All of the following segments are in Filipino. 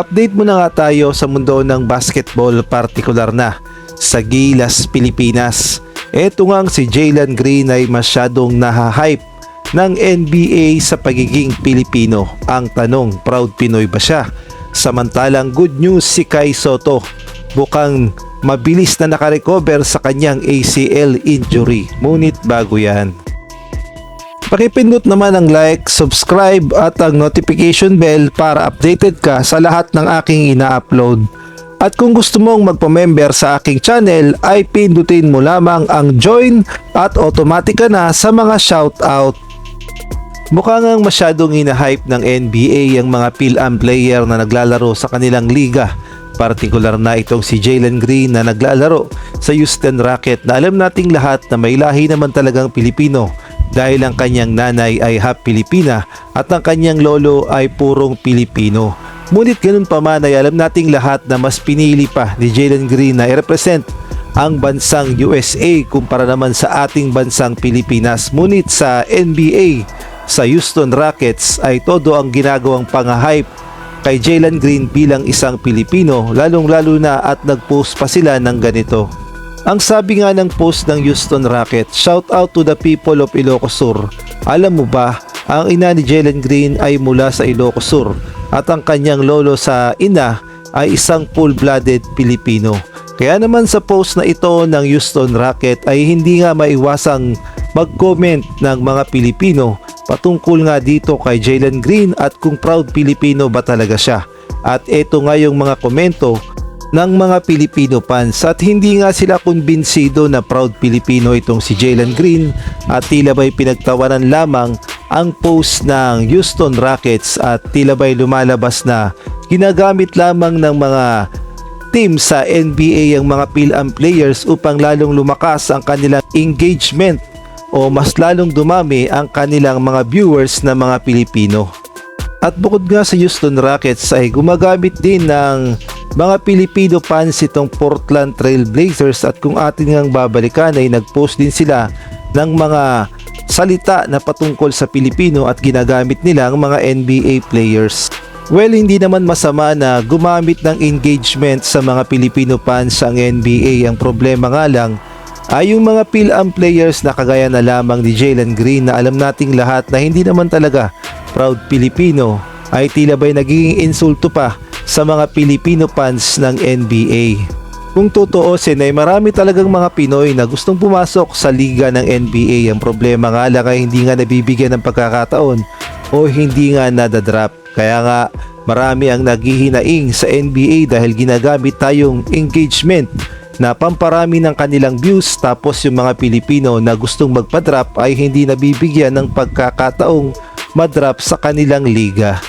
Update muna nga tayo sa mundo ng basketball, partikular na sa Gilas, Pilipinas. Eto nga si Jalen Green ay masyadong nahahype ng NBA sa pagiging Pilipino. Ang tanong, proud Pinoy ba siya? Samantalang good news si Kai Sotto, bukang mabilis na nakarecover sa kanyang ACL injury. Ngunit bago yan, pakipindot naman ang like, subscribe at ang notification bell para updated ka sa lahat ng aking ina-upload. At kung gusto mong magpa-member sa aking channel ay pindutin mo lamang ang join at automatic ka na sa mga shoutout. Mukha ngang masyadong hinahype ng NBA ang mga PhilAm player na naglalaro sa kanilang liga. Partikular na itong si Jalen Green na naglalaro sa Houston Rockets na alam nating lahat na may lahi naman talagang Pilipino dahil ang kanyang nanay ay half Pilipina at ang kanyang lolo ay purong Pilipino. Ngunit ganun pa man ay alam nating lahat na mas pinili pa ni Jalen Green na i-represent ang bansang USA kumpara naman sa ating bansang Pilipinas. Ngunit sa NBA, sa Houston Rockets ay todo ang ginagawang pang-hype kay Jalen Green bilang isang Pilipino, lalong-lalo na at nag-post pa sila ng ganito. Ang sabi nga ng post ng Houston Rockets, shout out to the people of Ilocos Sur. Alam mo ba, ang ina ni Jalen Green ay mula sa Ilocos Sur at ang kanyang lolo sa ina ay isang full-blooded Pilipino. Kaya naman sa post na ito ng Houston Rockets ay hindi nga maiwasang mag-comment ng mga Pilipino patungkol nga dito kay Jalen Green at kung proud Pilipino ba talaga siya. At ito nga yung mga komento ng mga Pilipino fans at hindi nga sila kumbinsido na proud Pilipino itong si Jalen Green at tila ba'y pinagtawanan lamang ang post ng Houston Rockets at tila ba'y lumalabas na ginagamit lamang ng mga team sa NBA ang mga PhilAm players upang lalong lumakas ang kanilang engagement o mas lalong dumami ang kanilang mga viewers na mga Pilipino. At bukod nga sa Houston Rockets ay gumagamit din ng mga Pilipino fans itong Portland Trail Blazers at kung atin ngang babalikan ay nagpost din sila ng mga salita na patungkol sa Pilipino at ginagamit nila ang mga NBA players. Well, hindi naman masama na gumamit ng engagement sa mga Pilipino fans ang NBA. Ang problema nga lang ay yung mga PhilAm players na kagaya na lamang ni Jalen Green na alam nating lahat na hindi naman talaga proud Pilipino ay tila ba'y nagiging insulto pa sa mga Filipino fans ng NBA. Kung tutuusin ay marami talagang mga Pinoy na gustong pumasok sa liga ng NBA. Ang problema nga lang ay hindi nga nabibigyan ng pagkakataon o hindi nga nadadrap. Kaya nga marami ang naghihinaing sa NBA dahil ginagamit tayong engagement na pamparami ng kanilang views tapos yung mga Pilipino na gustong magpa-drop ay hindi nabibigyan ng pagkakataong madrap sa kanilang liga.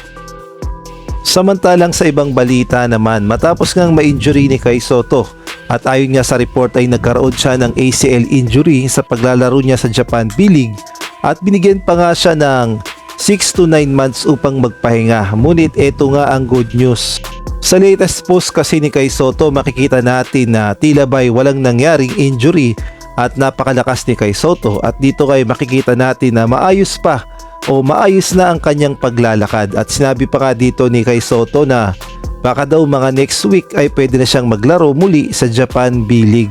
Samantalang sa ibang balita naman, matapos ngang ma-injury ni Kai Sotto at ayon nga sa report ay nagkaroon siya ng ACL injury sa paglalaro niya sa Japan B-League at binigyan pa nga siya ng 6 to 9 months upang magpahinga. Ngunit ito nga ang good news. Sa latest post kasi ni Kai Sotto makikita natin na tila ba'y walang nangyaring injury at napakalakas ni Kai Sotto at dito kay makikita natin na maayos pa o maayos na ang kanyang paglalakad at sinabi pa nga dito ni Kai Sotto na baka daw mga next week ay pwede na siyang maglaro muli sa Japan B-League.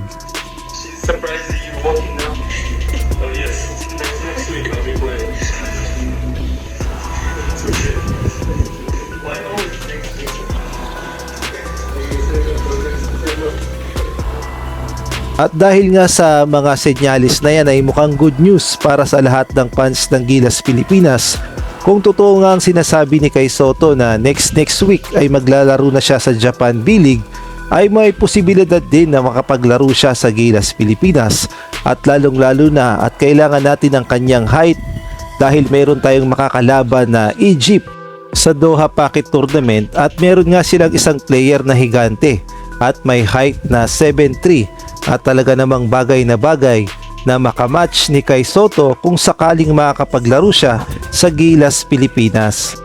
Surprised that you're walking now. Oh yes, next week I'll be playing. Why always next week? At dahil nga sa mga senyalis na yan ay mukhang good news para sa lahat ng fans ng Gilas Pilipinas. Kung totoo nga ang sinasabi ni Kai Sotto na next week ay maglalaro na siya sa Japan B-League, ay may posibilidad din na makapaglaro siya sa Gilas Pilipinas at lalong-lalo na at kailangan natin ng kanyang height dahil meron tayong makakalaban na Egypt sa Doha Pocket Tournament at meron nga silang isang player na higante at may height na 7'3" at talaga namang bagay na makamatch ni Kai Sotto kung sakaling makakapaglaro siya sa Gilas Pilipinas.